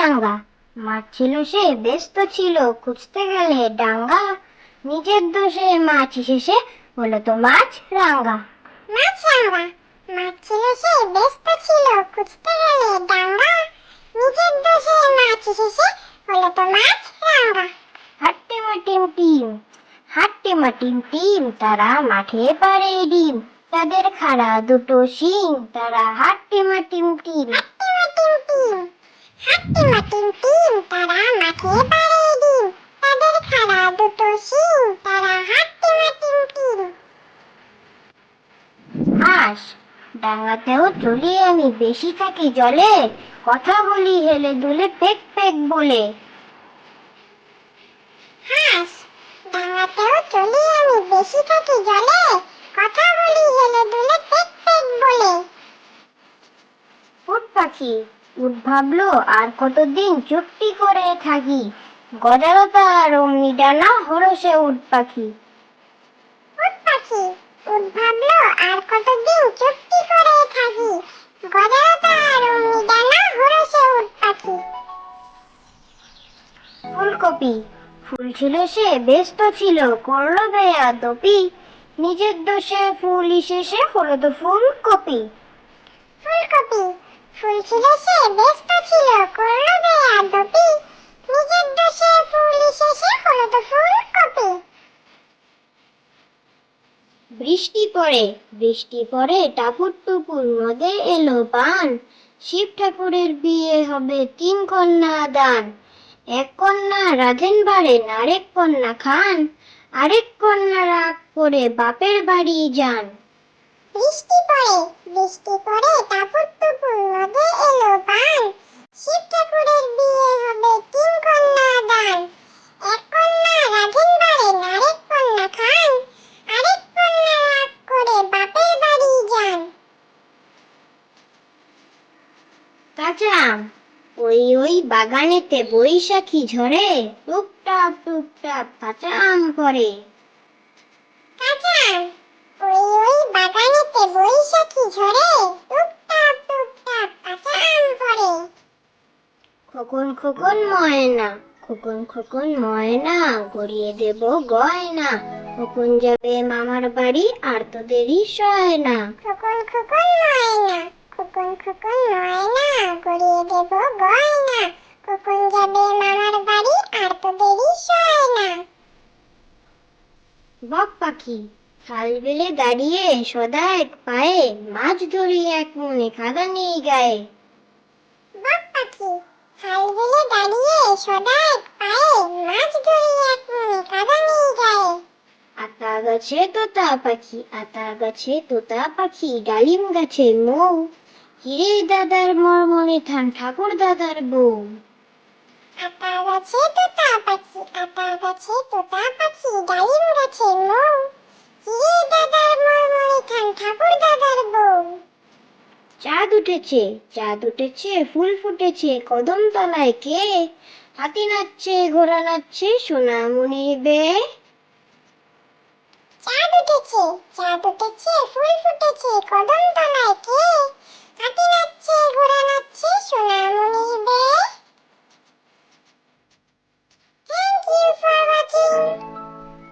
রাঙ্গা। মাছ ছিল সে ব্যস্ত ছিল, খুঁজতে গেলে ডাঙ্গা। নিজের দোষে মাছ শেষে হলো তো মাছ রাঙ্গা। মাছ রাঙা, মাছ ছিল সে ব্যস্ত ছিল, খুঁজতে গেলে ডাঙ্গা। নিজের দোষে মাছ শেষে হলো তো মাছ রাঙা। হাট্টে মাটিম টিম, হাট্টে মাটিম টিম, তারা মাঠে পাড়ে ডিম। তাদের খাড়া দুটো শিং, তারা হাট্টে মাটিম টিম। হাট্টে মাটিম টিম, হাট্টে মাটিম টিম, তারা মাঠে পাড়ে ডিম। তাদের খাড়া দুটো শিং, তারা হাট্টে মাটিম টিম। হাঁস, ডাঙাতেও চলি আমি, বেশি থাকি জলে। কথা বলি হেলে দুলে পেক পেক বলে। হাঁস, ডাঙাতেও চলি আমি, বেশি থাকি জলে। কথা বলি হেলে দুলে পেক পেক বলে। উট পাখি, উট ভাবলো আর কতদিন চুপটি করে থাকি। গজালতা আর অমনি ডানা হরসে উট পাখি। উট পাখি, উট ভাবলো আর কতদিন চুপটি করে থাকি। গজালতা আর অমনি ডানা হরসে উট পাখি। ফুলকপি, ফুল ছিল সে ব্যস্ত ছিল, করলো বেয়াদপি। নিজের দোষে ফুল শেষে হলো তো ফুলকপি। ফুলকপি, ফুল ছিল সে ব্যস্ত ছিল, করলো বেয়াদপি। নিজের দোষে ফুল শেষে হলো তো ফুলকপি। বৃষ্টি পড়ে, বৃষ্টি পড়ে টাপুর টুপুর, নদে এলো বান। শিব ঠাকুরের বিয়ে হবে 3 কন্যা দান। এক কন্যা রাধেন বাড়েন, আরেক কন্যা খান। আরেক কন্যা রাগ করে বাপের বাড়ি যান। বৃষ্টি পড়ে, বৃষ্টি পড়ে টাপুর টুপুর, নদে এলো বান। শিব ঠাকুরের বিয়ে হবে 3 কন্যা দান। এক কন্যা রাধেন বাড়েন, আরেক কন্যা খান। আরেক কন্যা রাগ করে বাপের বাড়ি যান। কাঁচা আম, ওই ওই বাগানেতে বৈশাখী ঝরে। টুপটাপ টুপটাপ কাঁচা আম পড়ে। কাঁচা আম, ওই ওই বাগানেতে বৈশাখী ঝরে। টুপটাপ টুপটাপ কাঁচা আম পড়ে। খোকন খোকন ময়না, খোকন খোকন ময়না, গড়িয়ে দেব গয়না। খোকন যাবে মামার বাড়ি, আর তো দেরি সয় না। খোকন খোকন ময়না, খোকন খোকন ময়না, গড়িয়ে দেব গয়না। খোকন যাবে মামার বাড়ি, আর তো দেরি সয় না। বক পাখি, খাল বিলে দাঁড়িয়ে সদা এক পায়ে, মাছ ধরি এক মনে কাদা নেই গায়ে। বক পাখি, খাল বিলে দাঁড়িয়ে সদা এক পায়ে, মাছ ধরি এক মনে কাদা নেই গায়ে। আতা গাছে তোতা পাখি, আতা গাছে তোতা পাখি, ডালিম গাছে মৌ। হিরে দাদার মরমরে থান ঠাকুর দাদার বউ। আতা গাছে তোতা পাখি, আতা গাছে তোতা পাখি, ডালিম গাছে মৌ। হিরে দাদার মরমরে থান ঠাকুর দাদার বউ। চাঁদ উঠেছে, চাঁদ উঠেছে, ফুল ফুটেছে কদম তলায় কে। হাতি নাচছে, ঘোড়া নাচছে, সোনামণির বেয়ে। চাঁদ উঠেছে, চাঁদ উঠেছে, ফুল ফুটেছে কদম তলায় কে।